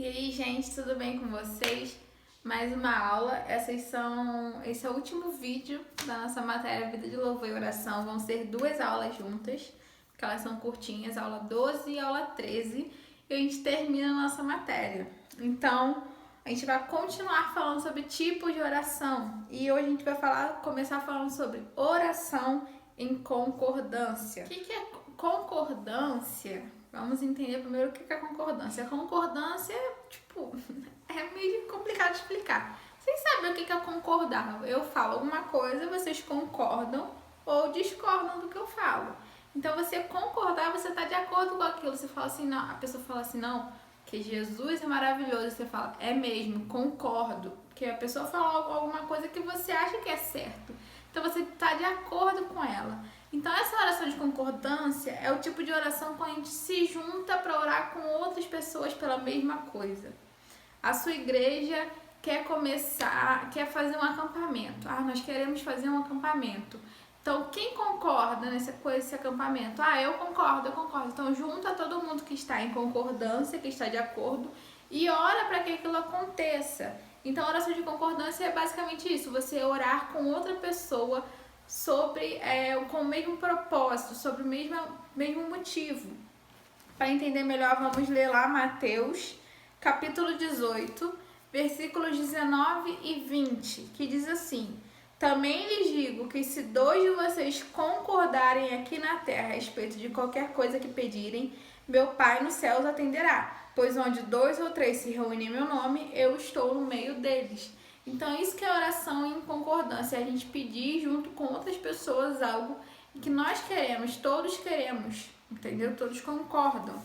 E aí, gente, tudo bem com vocês? Mais uma aula. Esse é o último vídeo da nossa matéria Vida de Louvor e Oração. Vão ser duas aulas juntas, porque elas são curtinhas, aula 12 e aula 13, e a gente termina a nossa matéria. Então, a gente vai continuar falando sobre tipos de oração. E hoje a gente vai começar falando sobre oração em concordância. O que é concordância? Vamos entender primeiro o que é concordância. A concordância, é meio complicado de explicar. Vocês sabem o que é concordar? Eu falo alguma coisa, vocês concordam ou discordam do que eu falo. Então, você concordar, você está de acordo com aquilo. Você fala assim, não, a pessoa fala assim, não, que Jesus é maravilhoso. Você fala, é mesmo, concordo. Porque a pessoa fala alguma coisa que você acha que é certo. Então, você está de acordo com ela. Então, essa oração de concordância é o tipo de oração quando a gente se junta para orar com outras pessoas pela mesma coisa. A sua igreja quer fazer um acampamento. Nós queremos fazer um acampamento. Então, quem concorda com esse acampamento? Eu concordo. Então, junta todo mundo que está em concordância, que está de acordo, e ora para que aquilo aconteça. Então, a oração de concordância é basicamente isso, você orar com outra pessoa com o mesmo propósito, sobre o mesmo motivo. Para entender melhor, vamos ler lá Mateus, capítulo 18, versículos 19 e 20, que diz assim: também lhes digo que se dois de vocês concordarem aqui na terra a respeito de qualquer coisa que pedirem, meu Pai nos céus atenderá, pois onde 2 ou 3 se reúnem em meu nome, eu estou no meio deles. Então, isso que é oração em concordância, é a gente pedir junto com outras pessoas algo que nós queremos, todos queremos, entendeu? Todos concordam.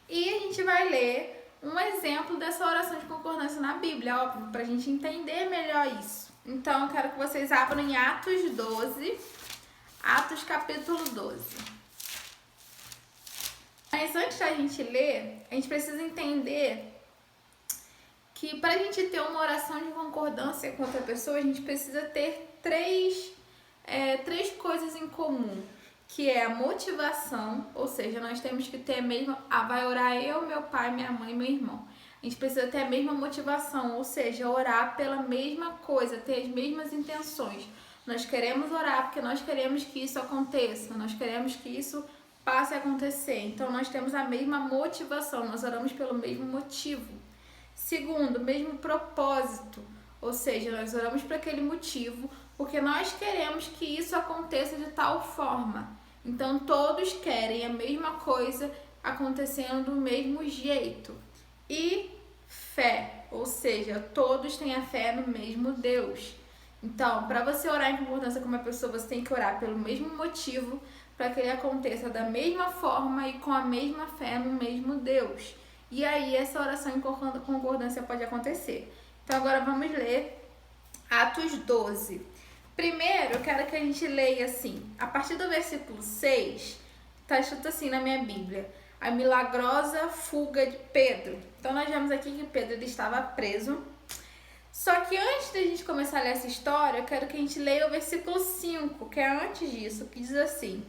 E a gente vai ler um exemplo dessa oração de concordância na Bíblia, óbvio, para a gente entender melhor isso. Então, eu quero que vocês abram em Atos 12, Atos capítulo 12. Mas antes da gente ler, a gente precisa entender que para a gente ter uma oração de concordância com outra pessoa, a gente precisa ter três coisas em comum, que é a motivação, ou seja, nós temos que ter a mesma, vai orar eu, meu pai, minha mãe e meu irmão. A gente precisa ter a mesma motivação, ou seja, orar pela mesma coisa, ter as mesmas intenções. Nós queremos orar porque nós queremos que isso aconteça, nós queremos que isso passe a acontecer. Então, nós temos a mesma motivação, nós oramos pelo mesmo motivo. Segundo, mesmo propósito, ou seja, nós oramos por aquele motivo, porque nós queremos que isso aconteça de tal forma. Então, todos querem a mesma coisa acontecendo do mesmo jeito. E fé, ou seja, todos têm a fé no mesmo Deus. Então, para você orar em concordância com uma pessoa, você tem que orar pelo mesmo motivo, para que ele aconteça da mesma forma e com a mesma fé no mesmo Deus. E aí, essa oração em concordância pode acontecer. Então, agora vamos ler Atos 12. Primeiro, eu quero que a gente leia assim, a partir do versículo 6, está escrito assim na minha Bíblia: a milagrosa fuga de Pedro. Então, nós vemos aqui que Pedro ele estava preso. Só que antes da gente começar a ler essa história, eu quero que a gente leia o versículo 5, que é antes disso, que diz assim: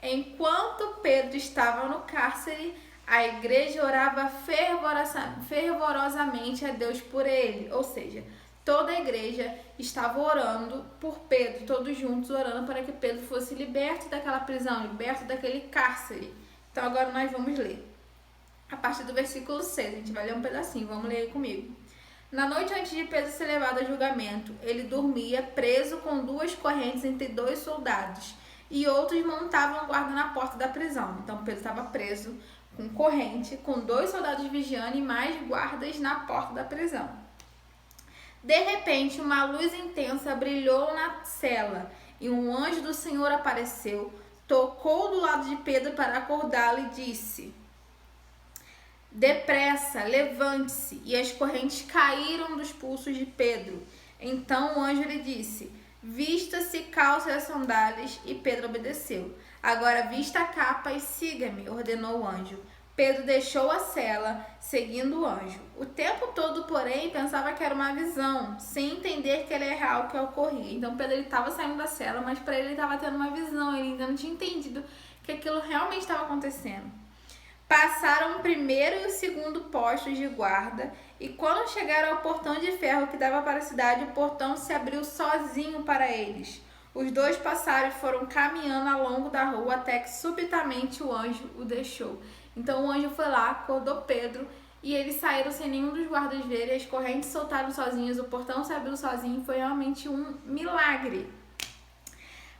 enquanto Pedro estava no cárcere, a igreja orava fervorosamente a Deus por ele. Ou seja, toda a igreja estava orando por Pedro, todos juntos orando para que Pedro fosse liberto daquela prisão, liberto daquele cárcere. Então agora nós vamos ler. A partir do versículo 6, a gente vai ler um pedacinho, vamos ler aí comigo. Na noite antes de Pedro ser levado a julgamento, ele dormia preso com 2 correntes entre 2 soldados, e outros montavam guarda na porta da prisão. Então Pedro estava preso com corrente, com 2 soldados vigiando e mais guardas na porta da prisão. De repente, uma luz intensa brilhou na cela e um anjo do Senhor apareceu, tocou do lado de Pedro para acordá-lo e disse: depressa, levante-se. E as correntes caíram dos pulsos de Pedro. Então o anjo lhe disse: vista-se, calce as sandálias. E Pedro obedeceu. Agora vista a capa e siga-me, ordenou o anjo. Pedro deixou a cela, seguindo o anjo. O tempo todo, porém, pensava que era uma visão, sem entender que era real o que ocorria. Então Pedro estava saindo da cela, mas para ele estava tendo uma visão, ele ainda não tinha entendido que aquilo realmente estava acontecendo. Passaram o primeiro e o segundo postos de guarda, e quando chegaram ao portão de ferro que dava para a cidade, o portão se abriu sozinho para eles. Os dois passaram e foram caminhando ao longo da rua até que subitamente o anjo o deixou. Então o anjo foi lá, acordou Pedro, e eles saíram sem nenhum dos guardas verem, as correntes soltaram sozinhas, o portão se abriu sozinho, foi realmente um milagre.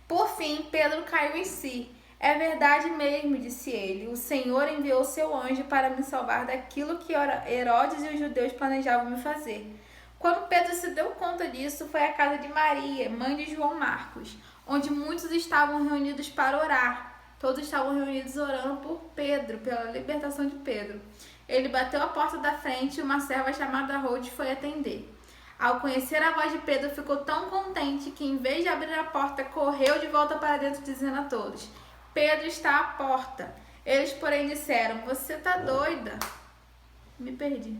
Por fim, Pedro caiu em si. É verdade mesmo, disse ele. O Senhor enviou seu anjo para me salvar daquilo que Herodes e os judeus planejavam me fazer. Quando Pedro se deu conta disso, foi à casa de Maria, mãe de João Marcos, onde muitos estavam reunidos para orar. Todos estavam reunidos orando por Pedro, pela libertação de Pedro. Ele bateu a porta da frente e uma serva chamada Rode foi atender. Ao conhecer a voz de Pedro, ficou tão contente que, em vez de abrir a porta, correu de volta para dentro, dizendo a todos: Pedro está à porta. Eles, porém, disseram: Você está doida? Me perdi.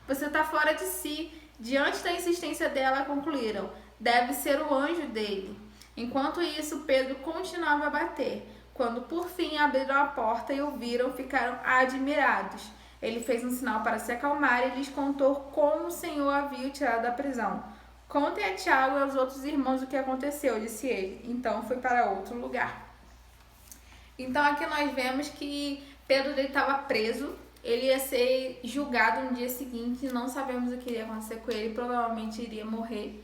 Você está fora de si. Diante da insistência dela, concluíram: Deve ser o anjo dele. Enquanto isso, Pedro continuava a bater. Quando, por fim, abriram a porta e o viram, ficaram admirados. Ele fez um sinal para se acalmar e lhes contou como o Senhor havia o tirado da prisão. Contem a Tiago e aos outros irmãos o que aconteceu, disse ele. Então foi para outro lugar. Então aqui nós vemos que Pedro estava preso, ele ia ser julgado no dia seguinte, não sabemos o que iria acontecer com ele, provavelmente iria morrer.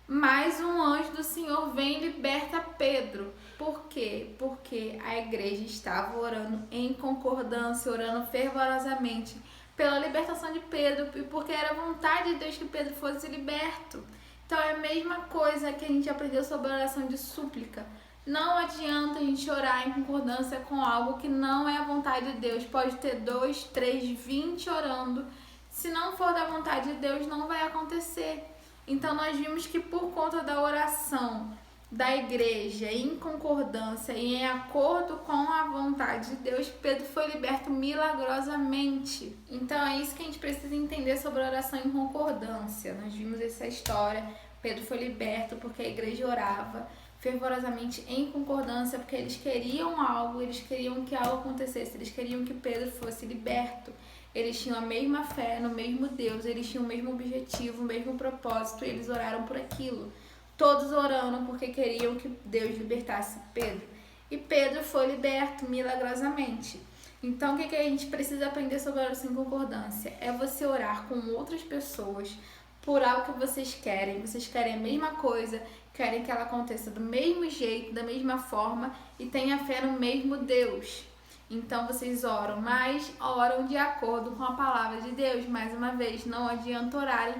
Mas um anjo do Senhor vem e liberta Pedro. Por quê? Porque a igreja estava orando em concordância, orando fervorosamente pela libertação de Pedro, e porque era vontade de Deus que Pedro fosse liberto. Então é a mesma coisa que a gente aprendeu sobre a oração de súplica. Não adianta a gente orar em concordância com algo que não é a vontade de Deus. Pode ter 2, 3, 20 orando. Se não for da vontade de Deus, não vai acontecer. Então nós vimos que por conta da oração da igreja em concordância e em acordo com a vontade de Deus, Pedro foi liberto milagrosamente. Então é isso que a gente precisa entender sobre a oração em concordância. Nós vimos essa história, Pedro foi liberto porque a igreja orava fervorosamente em concordância, porque eles queriam algo, eles queriam que algo acontecesse, eles queriam que Pedro fosse liberto. Eles tinham a mesma fé no mesmo Deus, eles tinham o mesmo objetivo, o mesmo propósito, e eles oraram por aquilo. Todos orando porque queriam que Deus libertasse Pedro. E Pedro foi liberto milagrosamente. Então, o que a gente precisa aprender sobre a oração em concordância? É você orar com outras pessoas por algo que vocês querem. Vocês querem a mesma coisa, querem que ela aconteça do mesmo jeito, da mesma forma, e tenha fé no mesmo Deus. Então vocês oram, mas oram de acordo com a palavra de Deus. Mais uma vez, não adianta orarem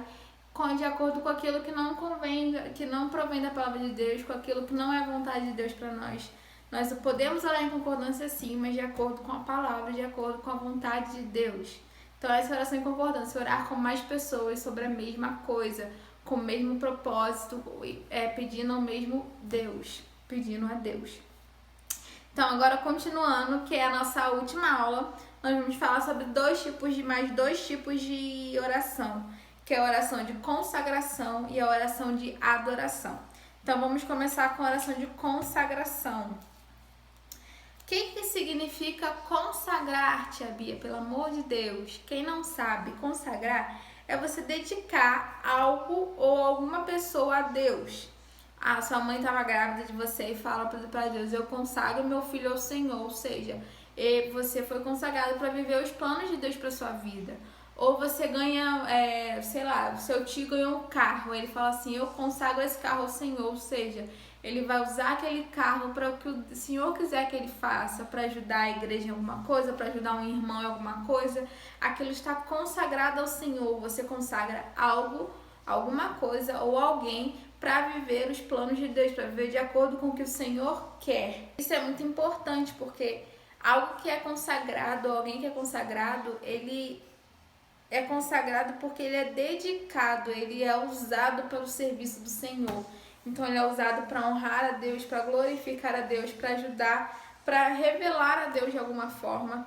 de acordo com aquilo que não convém, que não provém da palavra de Deus, com aquilo que não é a vontade de Deus para nós. Nós podemos orar em concordância sim, mas de acordo com a palavra, de acordo com a vontade de Deus. Então essa oração em concordância, orar com mais pessoas sobre a mesma coisa, com o mesmo propósito, pedindo ao mesmo Deus, pedindo a Deus. Então, agora continuando, que é a nossa última aula, nós vamos falar sobre mais dois tipos de oração, que é a oração de consagração e a oração de adoração. Então, vamos começar com a oração de consagração. O que significa consagrar, tia Bia? Pelo amor de Deus, quem não sabe, consagrar é você dedicar algo ou alguma pessoa a Deus. Ah, sua mãe estava grávida de você e fala para Deus: eu consagro meu filho ao Senhor, ou seja, você foi consagrado para viver os planos de Deus para sua vida. Ou você ganha, seu tio ganhou um carro, ele fala assim: eu consagro esse carro ao Senhor, ou seja, ele vai usar aquele carro para o que o Senhor quiser que ele faça, para ajudar a igreja em alguma coisa, para ajudar um irmão em alguma coisa. Aquilo está consagrado ao Senhor, você consagra algo, alguma coisa ou alguém para viver os planos de Deus, para viver de acordo com o que o Senhor quer. Isso é muito importante, porque algo que é consagrado, alguém que é consagrado, ele é consagrado porque ele é dedicado, ele é usado pelo serviço do Senhor. Então ele é usado para honrar a Deus, para glorificar a Deus, para ajudar, para revelar a Deus de alguma forma.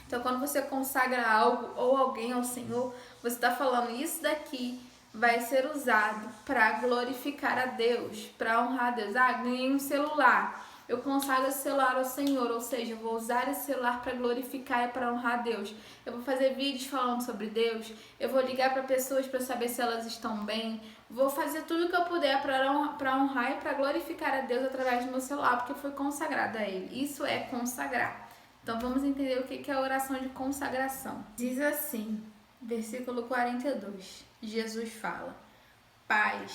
Então quando você consagra algo ou alguém ao Senhor, você está falando: isso daqui vai ser usado para glorificar a Deus, para honrar a Deus. Ah, ganhei um celular. Eu consagro esse celular ao Senhor, ou seja, eu vou usar esse celular para glorificar e para honrar Deus. Eu vou fazer vídeos falando sobre Deus, eu vou ligar para pessoas para saber se elas estão bem, vou fazer tudo que eu puder para honrar e para glorificar a Deus através do meu celular, porque foi consagrado a Ele. Isso é consagrar. Então vamos entender o que é a oração de consagração. Diz assim, versículo 42, Jesus fala, Pai,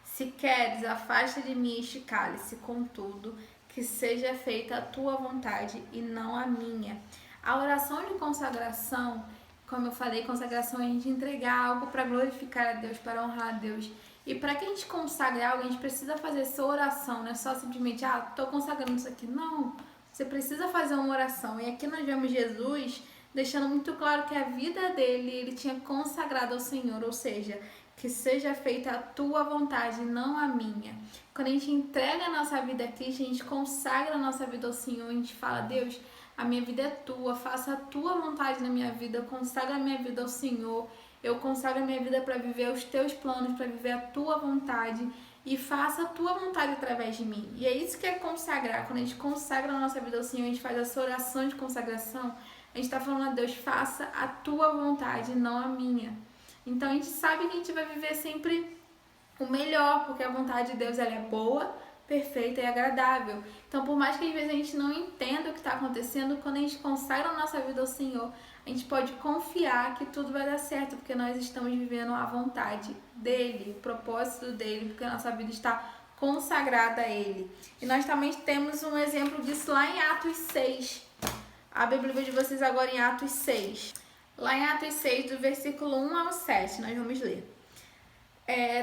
se queres, afasta de mim este cálice, contudo, que seja feita a tua vontade e não a minha. A oração de consagração, como eu falei, consagração é a gente entregar algo para glorificar a Deus, para honrar a Deus. E para que a gente consagre algo, a gente precisa fazer essa oração, não é só simplesmente, estou consagrando isso aqui. Não, você precisa fazer uma oração. E aqui nós vemos Jesus deixando muito claro que a vida dele, ele tinha consagrado ao Senhor, ou seja, que seja feita a tua vontade, não a minha. Quando a gente entrega a nossa vida a Cristo, a gente consagra a nossa vida ao Senhor, a gente fala, Deus, a minha vida é tua, faça a tua vontade na minha vida, consagra a minha vida ao Senhor, eu consagro a minha vida para viver os teus planos, para viver a tua vontade e faça a tua vontade através de mim. E é isso que é consagrar. Quando a gente consagra a nossa vida ao Senhor, a gente faz essa oração de consagração, a gente está falando a Deus, faça a tua vontade, não a minha. Então a gente sabe que a gente vai viver sempre o melhor, porque a vontade de Deus ela é boa, perfeita e agradável. Então por mais que às vezes a gente não entenda o que está acontecendo, quando a gente consagra a nossa vida ao Senhor, a gente pode confiar que tudo vai dar certo, porque nós estamos vivendo a vontade dele, o propósito dele, porque a nossa vida está consagrada a ele. E nós também temos um exemplo disso lá em Atos 6. Abre a Bíblia de vocês agora em Atos 6. Lá em Atos 6, do versículo 1 ao 7, nós vamos ler.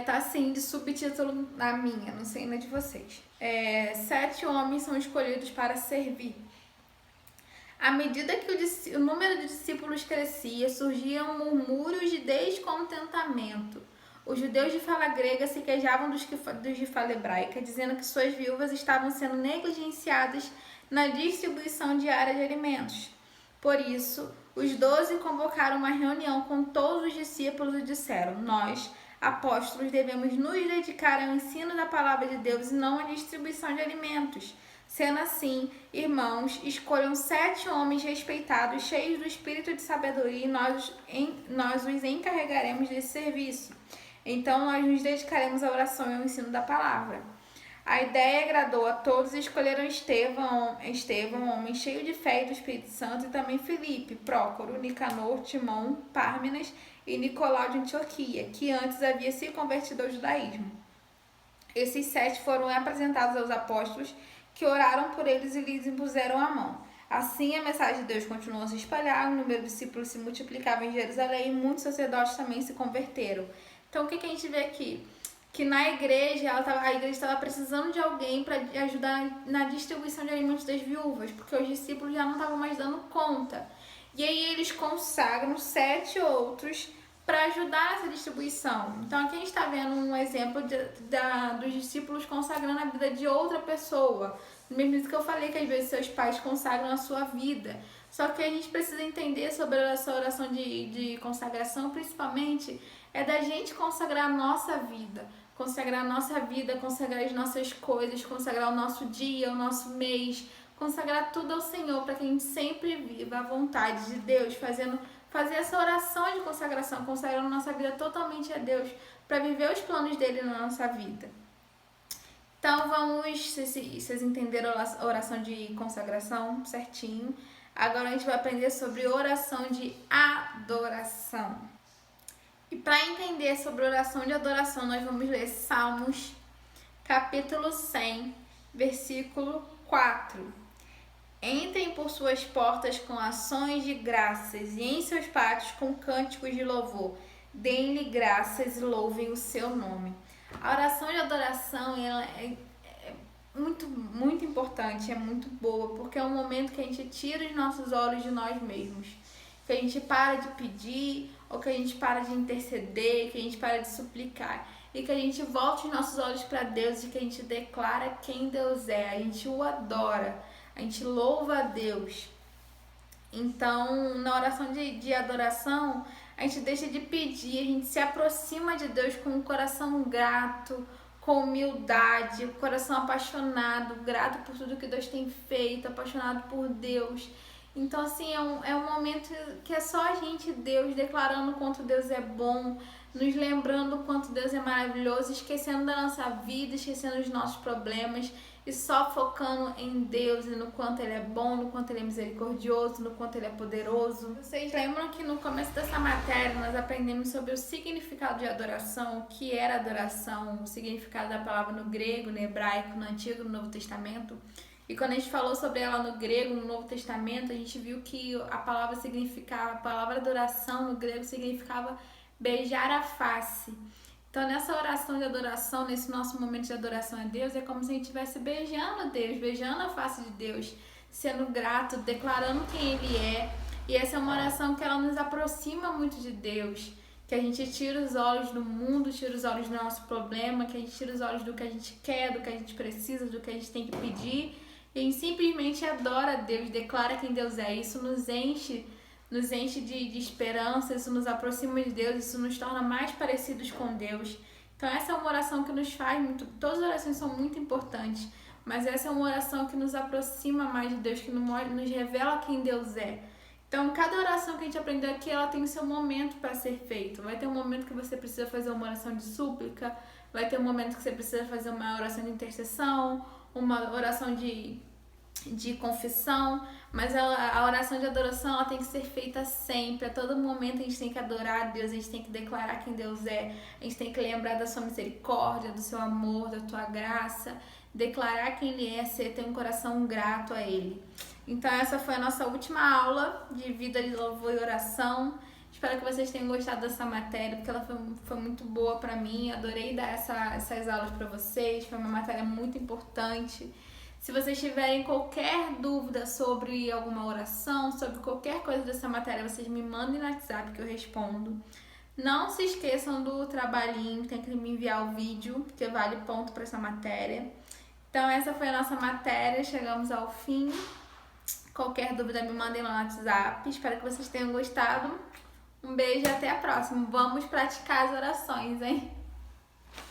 Tá assim, de subtítulo na minha, não sei na de vocês. 7 homens são escolhidos para servir. À medida que o número de discípulos crescia, surgiam murmúrios de descontentamento. Os judeus de fala grega se queixavam dos de fala hebraica, dizendo que suas viúvas estavam sendo negligenciadas na distribuição diária de alimentos. Por isso, os 12 convocaram uma reunião com todos os discípulos e disseram, nós, apóstolos, devemos nos dedicar ao ensino da palavra de Deus e não à distribuição de alimentos. Sendo assim, irmãos, escolham 7 homens respeitados, cheios do espírito de sabedoria, e nós os encarregaremos desse serviço. Então, nós nos dedicaremos à oração e ao ensino da palavra. A ideia agradou a todos e escolheram Estevão, homem cheio de fé e do Espírito Santo, e também Filipe, Prócoro, Nicanor, Timão, Pármenas e Nicolau de Antioquia, que antes havia se convertido ao judaísmo. Esses 7 foram apresentados aos apóstolos, que oraram por eles e lhes impuseram a mão. Assim, a mensagem de Deus continuou a se espalhar, o número de discípulos se multiplicava em Jerusalém e muitos sacerdotes também se converteram. Então, o que a gente vê aqui? Que na igreja, a igreja estava precisando de alguém para ajudar na distribuição de alimentos das viúvas, porque os discípulos já não estavam mais dando conta. E aí eles consagram 7 outros para ajudar nessa distribuição. Então aqui a gente está vendo um exemplo dos discípulos consagrando a vida de outra pessoa. Mesmo que eu falei que às vezes seus pais consagram a sua vida. Só que a gente precisa entender sobre essa oração de consagração, principalmente, é da gente consagrar a nossa vida. Consagrar a nossa vida, consagrar as nossas coisas, consagrar o nosso dia, o nosso mês, consagrar tudo ao Senhor, para que a gente sempre viva a vontade de Deus, fazer essa oração de consagração, consagrando nossa vida totalmente a Deus, para viver os planos dele na nossa vida. Então vamos, vocês entenderam a oração de consagração certinho. Agora a gente vai aprender sobre oração de adoração. E para entender sobre oração de adoração, nós vamos ler Salmos, capítulo 100, versículo 4. Entrem por suas portas com ações de graças e em seus pátios com cânticos de louvor. Deem-lhe graças e louvem o seu nome. A oração de adoração ela é muito, muito importante, é muito boa, porque é um momento que a gente tira os nossos olhos de nós mesmos. Que a gente para de pedir, ou que a gente para de interceder, que a gente para de suplicar. E que a gente volte os nossos olhos para Deus e que a gente declara quem Deus é. A gente o adora, a gente louva a Deus. Então, na oração de adoração, a gente deixa de pedir, a gente se aproxima de Deus com um coração grato, com humildade, o coração apaixonado, grato por tudo que Deus tem feito, apaixonado por Deus. Então, assim, é um momento que é só a gente e Deus declarando o quanto Deus é bom, nos lembrando o quanto Deus é maravilhoso, esquecendo da nossa vida, esquecendo dos nossos problemas e só focando em Deus e no quanto Ele é bom, no quanto Ele é misericordioso, no quanto Ele é poderoso. Vocês lembram que no começo dessa matéria nós aprendemos sobre o significado de adoração, o que era adoração, o significado da palavra no grego, no hebraico, no Antigo e no Novo Testamento? E quando a gente falou sobre ela no grego, no Novo Testamento, a gente viu que a palavra adoração no grego significava beijar a face. Então, nessa oração de adoração, nesse nosso momento de adoração a Deus, é como se a gente estivesse beijando a Deus, beijando a face de Deus, sendo grato, declarando quem Ele é. E essa é uma oração que ela nos aproxima muito de Deus, que a gente tira os olhos do mundo, tira os olhos do nosso problema, que a gente tira os olhos do que a gente quer, do que a gente precisa, do que a gente tem que pedir, e a gente simplesmente adora a Deus, declara quem Deus é. Isso nos enche de esperança, isso nos aproxima de Deus, isso nos torna mais parecidos com Deus. Então essa é uma oração que nos faz muito, todas as orações são muito importantes, mas essa é uma oração que nos aproxima mais de Deus, que nos revela quem Deus é. Então cada oração que a gente aprendeu aqui, ela tem o seu momento para ser feito. Vai ter um momento que você precisa fazer uma oração de súplica, vai ter um momento que você precisa fazer uma oração de intercessão, uma oração de confissão, mas a oração de adoração ela tem que ser feita sempre, a todo momento a gente tem que adorar a Deus, a gente tem que declarar quem Deus é, a gente tem que lembrar da sua misericórdia, do seu amor, da tua graça, declarar quem Ele é, ter um coração grato a Ele. Então essa foi a nossa última aula de vida de louvor e oração. Espero que vocês tenham gostado dessa matéria, porque ela foi muito boa para mim, adorei dar essas aulas para vocês, foi uma matéria muito importante. Se vocês tiverem qualquer dúvida sobre alguma oração, sobre qualquer coisa dessa matéria, vocês me mandem no WhatsApp que eu respondo. Não se esqueçam do trabalhinho, tem que me enviar o vídeo, porque vale ponto para essa matéria. Então essa foi a nossa matéria, chegamos ao fim. Qualquer dúvida me mandem lá no WhatsApp. Espero que vocês tenham gostado. Um beijo e até a próxima. Vamos praticar as orações, hein?